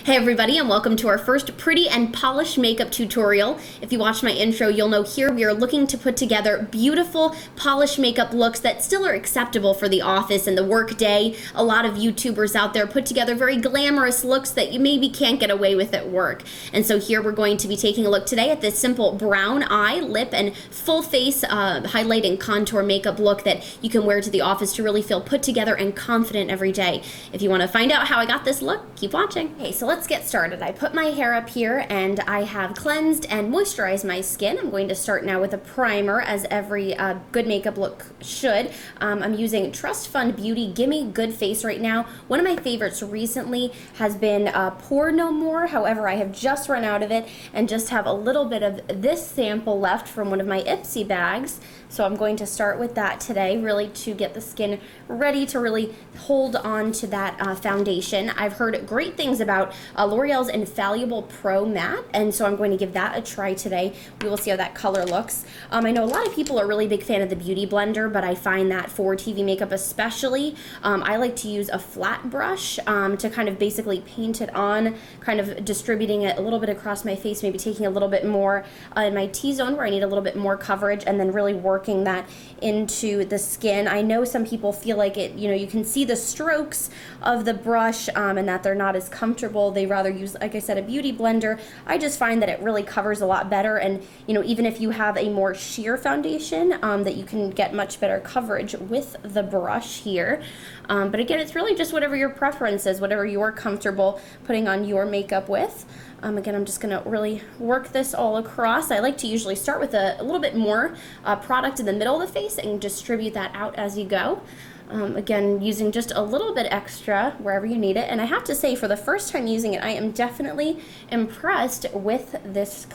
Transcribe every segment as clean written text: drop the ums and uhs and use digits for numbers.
Hey everybody, and welcome to our first pretty and polished makeup tutorial. If you watched my intro, you'll know here we are looking to put together beautiful polished makeup looks that still are acceptable for the office and the work day. A lot of YouTubers out there put together very glamorous looks that you maybe can't get away with at work. And so here we're going to be taking a look today at this simple brown eye, lip, and full face highlight and contour makeup look that you can wear to the office to really feel put together and confident every day. If you want to find out how I got this look, keep watching. Okay, so let's get started. I put my hair up here and I have cleansed and moisturized my skin. I'm going to start now with a primer, as every good makeup look should. I'm using Trust Fund Beauty Gimme Good Face right now. One of my favorites recently has been Pour No More. However, I have just run out of it and just have a little bit of this sample left from one of my Ipsy bags. So I'm going to start with that today, really to get the skin ready to really hold on to that foundation. I've heard great things about L'Oreal's Infallible Pro Matte, and so I'm going to give that a try today. We will see how that color looks. I know a lot of people are a really big fan of the Beauty Blender, but I find that for TV makeup especially, I like to use a flat brush to kind of basically paint it on, kind of distributing it a little bit across my face, maybe taking a little bit more in my T-zone where I need a little bit more coverage, and then really working that into the skin. I know some people feel like it, you can see the strokes of the brush and that they're not as comfortable. They rather use, like I said, a beauty blender. I just find that it really covers a lot better, and even if you have a more sheer foundation, that you can get much better coverage with the brush here. But again, it's really just whatever your preference is, whatever you're comfortable putting on your makeup with. Again, I'm just going to really work this all across. I like to usually start with a little bit more product in the middle of the face and distribute that out as you go. Again, using just a little bit extra wherever you need it. And I have to say, for the first time using it, I am definitely impressed with this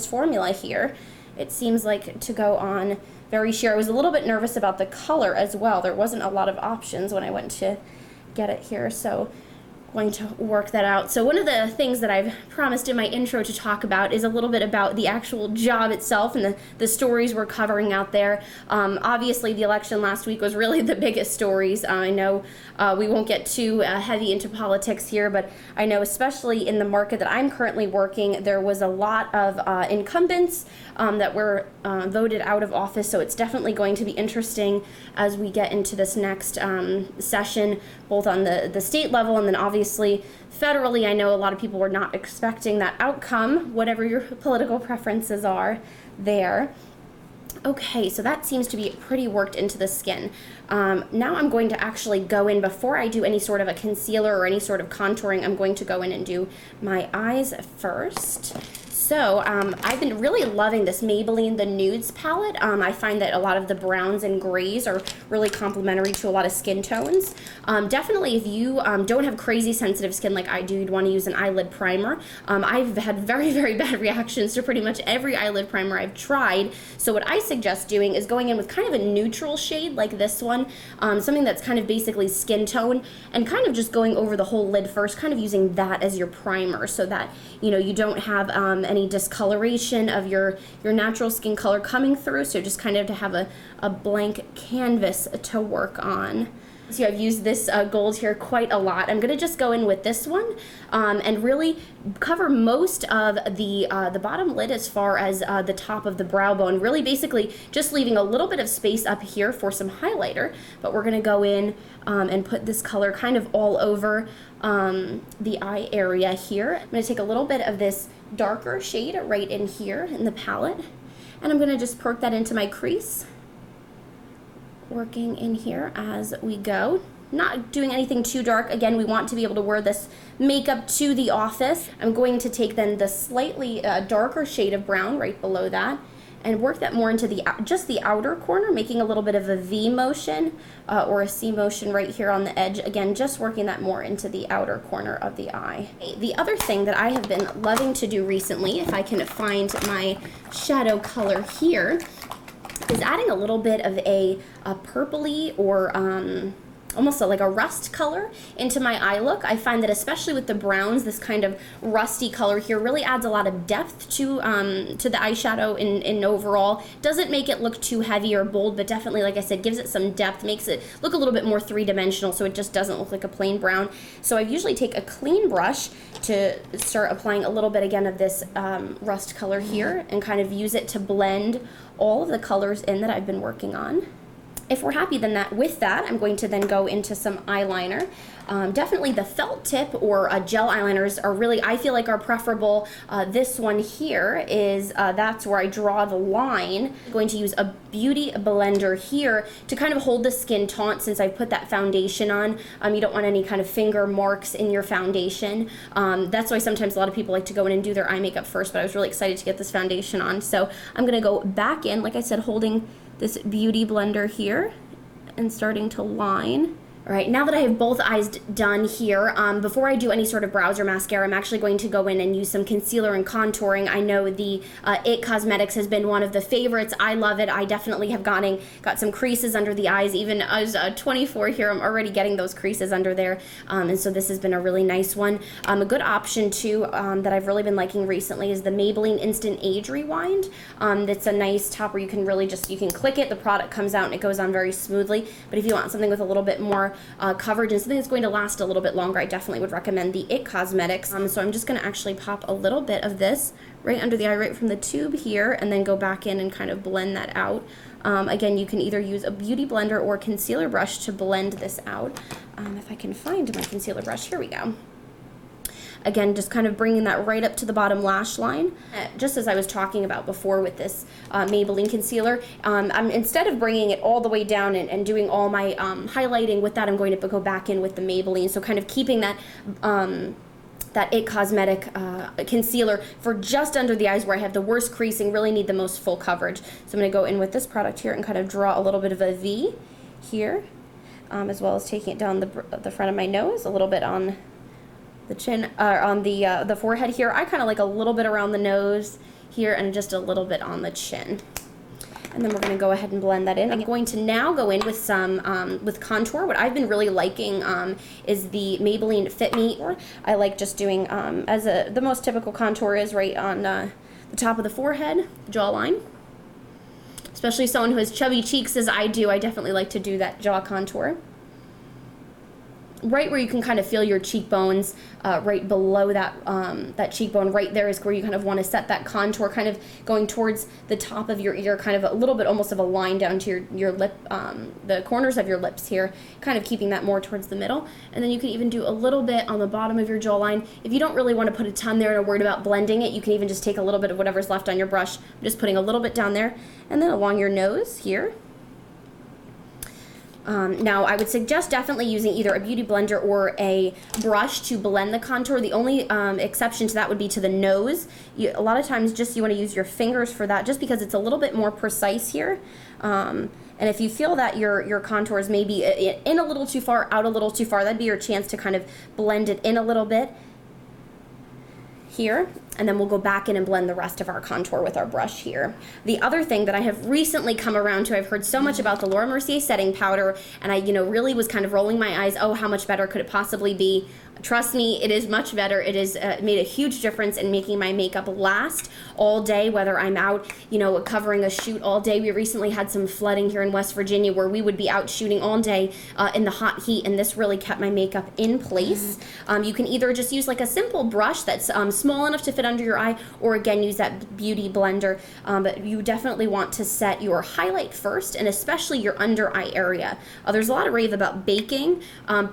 formula here. It seems like to go on very sheer. I was a little bit nervous about the color as well. There wasn't a lot of options when I went to get it here, so going to work that out. So one of the things that I've promised in my intro to talk about is a little bit about the actual job itself and the stories we're covering out there. Obviously, the election last week was really the biggest stories. I know we won't get too heavy into politics here, but I know especially in the market that I'm currently working, there was a lot of incumbents that were voted out of office, so it's definitely going to be interesting as we get into this next session, both on the state level and then obviously federally. I know a lot of people were not expecting that outcome, whatever your political preferences are there. Okay, so that seems to be pretty worked into the skin. Now I'm going to actually go in, before I do any sort of a concealer or any sort of contouring, I'm going to go in and do my eyes first. So I've been really loving this Maybelline the Nudes palette. I find that a lot of the browns and grays are really complementary to a lot of skin tones. Definitely if you don't have crazy sensitive skin like I do, you'd want to use an eyelid primer. I've had very, very bad reactions to pretty much every eyelid primer I've tried. So what I suggest doing is going in with kind of a neutral shade like this one, something that's kind of basically skin tone, and kind of just going over the whole lid first, kind of using that as your primer so that you don't have any discoloration of your natural skin color coming through, so just kind of to have a blank canvas to work on. So I've used this gold here quite a lot. I'm going to just go in with this one and really cover most of the bottom lid as far as the top of the brow bone, really basically just leaving a little bit of space up here for some highlighter, but we're going to go in and put this color kind of all over the eye area here. I'm going to take a little bit of this darker shade right in here in the palette, and I'm going to just perk that into my crease, working in here as we go. Not doing anything too dark. Again, we want to be able to wear this makeup to the office. I'm going to take then the slightly darker shade of brown right below that and work that more into just the outer corner, making a little bit of a V motion or a C motion right here on the edge. Again, just working that more into the outer corner of the eye. The other thing that I have been loving to do recently, if I can find my shadow color here, is adding a little bit of a purpley or almost like a rust color into my eye look. I find that especially with the browns, this kind of rusty color here really adds a lot of depth to the eyeshadow in overall. Doesn't make it look too heavy or bold, but definitely, like I said, gives it some depth, makes it look a little bit more three-dimensional, so it just doesn't look like a plain brown. So I usually take a clean brush to start applying a little bit again of this rust color here and kind of use it to blend all of the colors in that I've been working on. If we're happy then with that, I'm going to then go into some eyeliner. Definitely the felt tip or gel eyeliners are really, I feel like, are preferable. This one here is, that's where I draw the line. I'm going to use a beauty blender here to kind of hold the skin taut since I put that foundation on. You don't want any kind of finger marks in your foundation. That's why sometimes a lot of people like to go in and do their eye makeup first, but I was really excited to get this foundation on. So I'm gonna go back in, like I said, holding this beauty blender here and starting to line. All right, now that I have both eyes done here, before I do any sort of brows or mascara, I'm actually going to go in and use some concealer and contouring. I know the It Cosmetics has been one of the favorites. I love it. I definitely have got some creases under the eyes. Even as 24 here, I'm already getting those creases under there. And so this has been a really nice one. A good option too that I've really been liking recently is the Maybelline Instant Age Rewind. That's a nice top where you can really you can click it, the product comes out and it goes on very smoothly. But if you want something with a little bit more coverage and something that's going to last a little bit longer, I definitely would recommend the It Cosmetics. So I'm just going to actually pop a little bit of this right under the eye, right from the tube here, and then go back in and kind of blend that out. Again, you can either use a beauty blender or concealer brush to blend this out. If I can find my concealer brush, here we go. Again, just kind of bringing that right up to the bottom lash line. Just as I was talking about before with this Maybelline concealer, instead of bringing it all the way down and doing all my highlighting with that, I'm going to go back in with the Maybelline. So kind of keeping that that It Cosmetic concealer for just under the eyes where I have the worst creasing, really need the most full coverage. So I'm going to go in with this product here and kind of draw a little bit of a V here, as well as taking it down the front of my nose, a little bit on the chin, on the forehead here. I kind of like a little bit around the nose here and just a little bit on the chin. And then we're going to go ahead and blend that in. I'm going to now go in with some with contour. What I've been really liking is the Maybelline Fit Me. I like just doing, the most typical contour is right on the top of the forehead, jawline. Especially someone who has chubby cheeks as I do, I definitely like to do that jaw contour. Right where you can kind of feel your cheekbones, right below that that cheekbone, right there is where you kind of want to set that contour, kind of going towards the top of your ear, kind of a little bit almost of a line down to your lip, the corners of your lips here, kind of keeping that more towards the middle. And then you can even do a little bit on the bottom of your jawline. If you don't really want to put a ton there and are worried about blending it, you can even just take a little bit of whatever's left on your brush. I'm just putting a little bit down there, and then along your nose here. Now, I would suggest definitely using either a beauty blender or a brush to blend the contour. The only exception to that would be to the nose. A lot of times just you want to use your fingers for that just because it's a little bit more precise here. And if you feel that your contours may be in a little too far, out a little too far, that'd be your chance to kind of blend it in a little bit here, and then we'll go back in and blend the rest of our contour with our brush here. The other thing that I have recently come around to, I've heard so much about the Laura Mercier setting powder, and I really was kind of rolling my eyes, oh, how much better could it possibly be? Trust me, it is much better. It has made a huge difference in making my makeup last all day, whether I'm out, covering a shoot all day. We recently had some flooding here in West Virginia where we would be out shooting all day in the hot heat, and this really kept my makeup in place. You can either just use like a simple brush that's small enough to fit under your eye, or again, use that beauty blender. But you definitely want to set your highlight first, and especially your under eye area. There's a lot of rave about baking.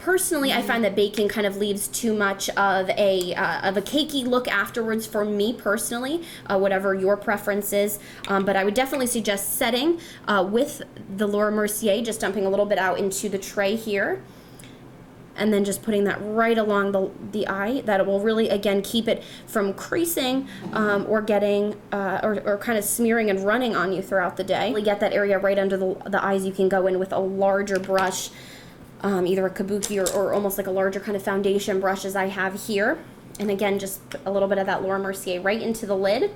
Personally, I find that baking kind of leaves too much of a cakey look afterwards for me personally, whatever your preference is. But I would definitely suggest setting with the Laura Mercier, just dumping a little bit out into the tray here, and then just putting that right along the eye. That will really, again, keep it from creasing or getting, or kind of smearing and running on you throughout the day. Really get that area right under the eyes. You can go in with a larger brush, either a kabuki or almost like a larger kind of foundation brush as I have here. And again, just put a little bit of that Laura Mercier right into the lid.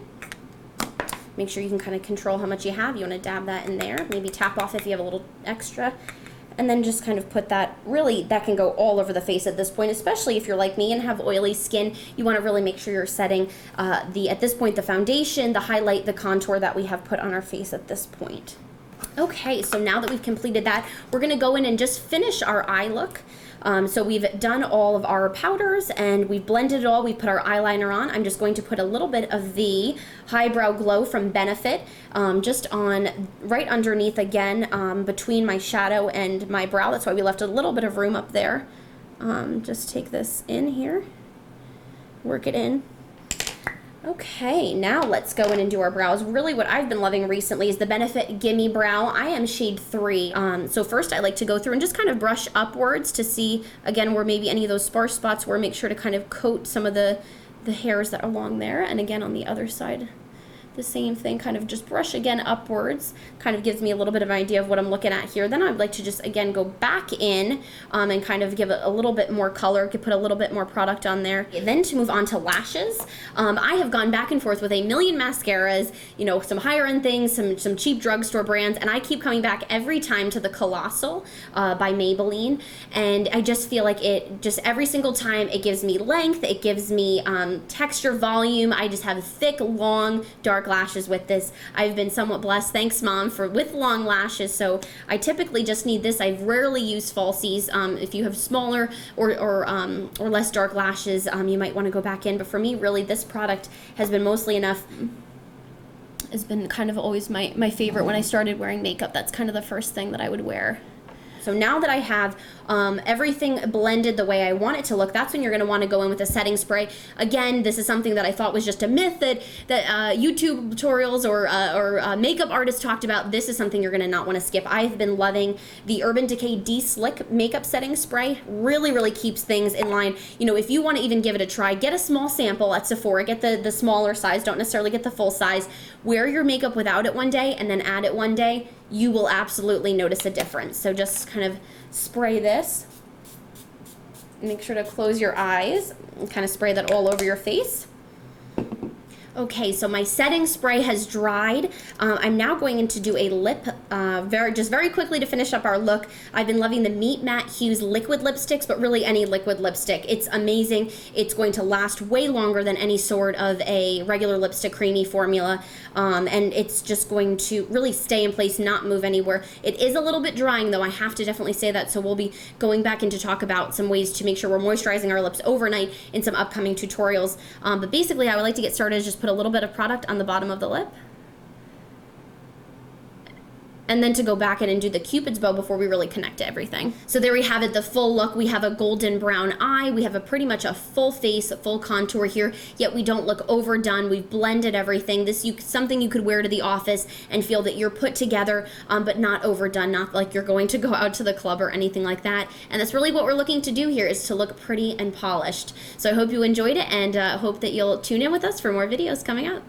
Make sure you can kind of control how much you have. You want to dab that in there. Maybe tap off if you have a little extra. and then just kind of put that, really, that can go all over the face at this point, especially if you're like me and have oily skin. You want to really make sure you're setting at this point, the foundation, the highlight, the contour that we have put on our face at this point. Okay, so now that we've completed that, we're going to go in and just finish our eye look. So we've done all of our powders and we've blended it all. We put our eyeliner on. I'm just going to put a little bit of the Highbrow Glow from Benefit just on right underneath again between my shadow and my brow. That's why we left a little bit of room up there. Just take this in here, work it in. Okay, now let's go in and do our brows. Really what I've been loving recently is the Benefit Gimme Brow. I am shade 3. So first I like to go through and just kind of brush upwards to see, again, where maybe any of those sparse spots were. Make sure to kind of coat some of the hairs that are along there. And again, on the other side, the same thing, kind of just brush again upwards, kind of gives me a little bit of an idea of what I'm looking at here. Then I'd like to just again go back in and kind of give it a little bit more color, could put a little bit more product on there. Then to move on to lashes, I have gone back and forth with a million mascaras, you know, some higher end things, some cheap drugstore brands, and I keep coming back every time to the Collosal by Maybelline, and I just feel like it just every single time it gives me length, it gives me texture, volume. I just have thick, long, dark lashes with this. I've been somewhat blessed, thanks Mom, with long lashes, so I typically just need this. I rarely use falsies. If you have smaller or less dark lashes, you might want to go back in, but for me, really, this product has been mostly enough. Has been kind of always my favorite. When I started wearing makeup, that's kind of the first thing that I would wear. So now that I have everything blended the way I want it to look, that's when you're going to want to go in with a setting spray. Again, this is something that I thought was just a myth that YouTube tutorials or makeup artists talked about. This is something you're going to not want to skip. I've been loving the Urban Decay De-Slick makeup setting spray. Really, really keeps things in line. You know, if you want to even give it a try, get a small sample at Sephora. Get the smaller size. Don't necessarily get the full size. Wear your makeup without it one day and then add it one day. You will absolutely notice a difference. So just kind of spray this. Make sure to close your eyes and kind of spray that all over your face. Okay, so my setting spray has dried. I'm now going in to do a lip, very quickly to finish up our look. I've been loving the Meet Matte Hughes liquid lipsticks, but really any liquid lipstick. It's amazing. It's going to last way longer than any sort of a regular lipstick creamy formula, and it's just going to really stay in place, not move anywhere. It is a little bit drying though, I have to definitely say that, so we'll be going back in to talk about some ways to make sure we're moisturizing our lips overnight in some upcoming tutorials. But basically, I would like to get started, just put a little bit of product on the bottom of the lip, and then to go back in and do the Cupid's bow before we really connect to everything. So there we have it, the full look. We have a golden brown eye. We have pretty much a full face, a full contour here, yet we don't look overdone. We've blended everything. This something you could wear to the office and feel that you're put together, but not overdone, not like you're going to go out to the club or anything like that. And that's really what we're looking to do here, is to look pretty and polished. So I hope you enjoyed it, and hope that you'll tune in with us for more videos coming up.